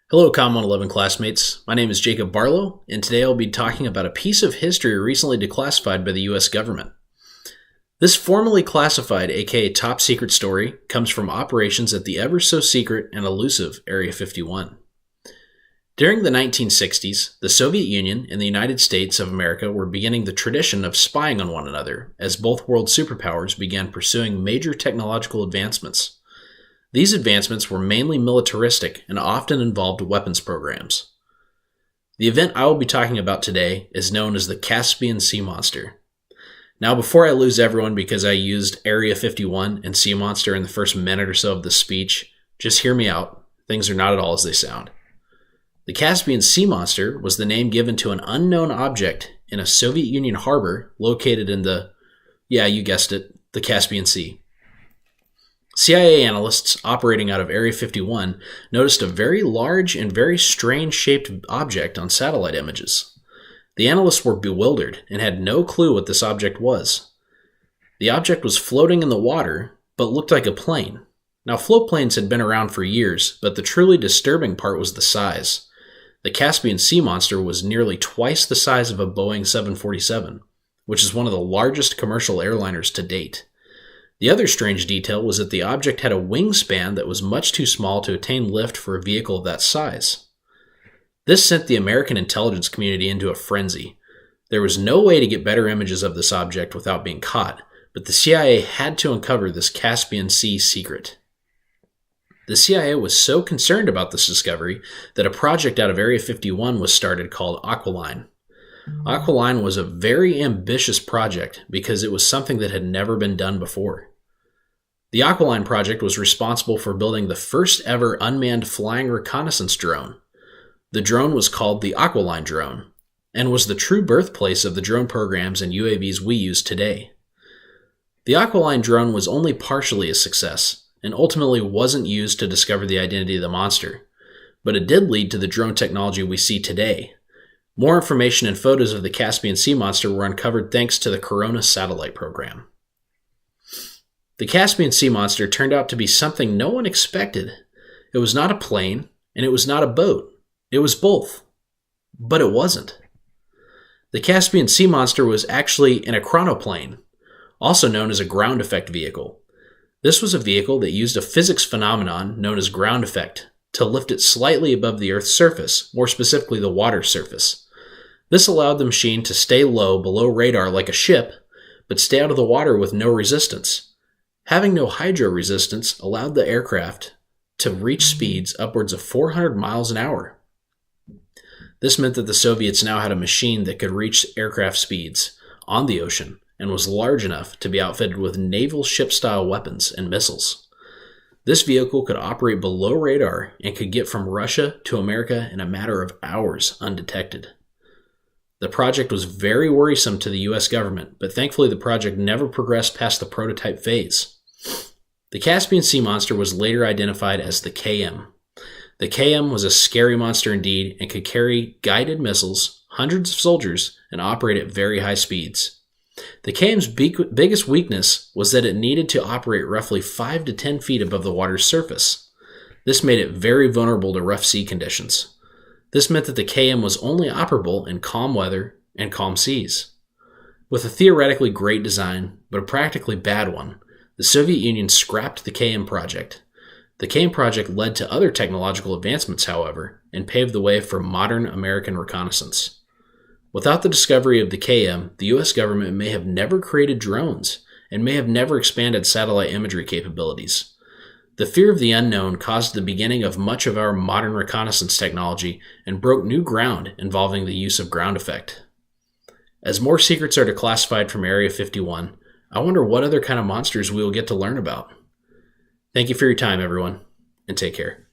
Hello, COMM 111 classmates. My name is Jacob Barlow, and today I'll be talking about a piece of history recently declassified by the U.S. government. This formally classified, aka top secret story, comes from operations at the ever-so-secret and elusive Area 51. During the 1960s, the Soviet Union and the United States of America were beginning the tradition of spying on one another as both world superpowers began pursuing major technological advancements. These advancements were mainly militaristic and often involved weapons programs. The event I will be talking about today is known as the Caspian Sea Monster. Now, before I lose everyone because I used Area 51 and Sea Monster in the first minute or so of this speech, just hear me out. Things are not at all as they sound. The Caspian Sea Monster was the name given to an unknown object in a Soviet Union harbor located in you guessed it, the Caspian Sea. CIA analysts operating out of Area 51 noticed a very large and very strange-shaped object on satellite images. The analysts were bewildered and had no clue what this object was. The object was floating in the water, but looked like a plane. Now, float planes had been around for years, but the truly disturbing part was the size. The Caspian Sea Monster was nearly twice the size of a Boeing 747, which is one of the largest commercial airliners to date. The other strange detail was that the object had a wingspan that was much too small to attain lift for a vehicle of that size. This sent the American intelligence community into a frenzy. There was no way to get better images of this object without being caught, but the CIA had to uncover this Caspian Sea secret. The CIA was so concerned about this discovery that a project out of Area 51 was started called Aqualine. Aqualine was a very ambitious project because it was something that had never been done before. The Aqualine project was responsible for building the first ever unmanned flying reconnaissance drone. The drone was called the Aqualine drone and was the true birthplace of the drone programs and UAVs we use today. The Aqualine drone was only partially a success and ultimately wasn't used to discover the identity of the monster, but it did lead to the drone technology we see today. More information and photos of the Caspian Sea Monster were uncovered thanks to the Corona satellite program. The Caspian Sea Monster turned out to be something no one expected. It was not a plane, and it was not a boat. It was both. But it wasn't. The Caspian Sea Monster was actually an chronoplane, also known as a ground effect vehicle. This was a vehicle that used a physics phenomenon known as ground effect to lift it slightly above the Earth's surface, more specifically the water's surface. This allowed the machine to stay low below radar like a ship, but stay out of the water with no resistance. Having no hydro resistance allowed the aircraft to reach speeds upwards of 400 miles an hour. This meant that the Soviets now had a machine that could reach aircraft speeds on the ocean and was large enough to be outfitted with naval ship-style weapons and missiles. This vehicle could operate below radar and could get from Russia to America in a matter of hours undetected. The project was very worrisome to the U.S. government, but thankfully the project never progressed past the prototype phase. The Caspian Sea Monster was later identified as the COMM. The COMM was a scary monster indeed and could carry guided missiles, hundreds of soldiers, and operate at very high speeds. The COMM's biggest weakness was that it needed to operate roughly 5 to 10 feet above the water's surface. This made it very vulnerable to rough sea conditions. This meant that the COMM was only operable in calm weather and calm seas. With a theoretically great design, but a practically bad one, the Soviet Union scrapped the COMM project. The COMM project led to other technological advancements, however, and paved the way for modern American reconnaissance. Without the discovery of the COMM, the U.S. government may have never created drones and may have never expanded satellite imagery capabilities. The fear of the unknown caused the beginning of much of our modern reconnaissance technology and broke new ground involving the use of ground effect. As more secrets are declassified from Area 51, I wonder what other kind of monsters we will get to learn about. Thank you for your time, everyone, and take care.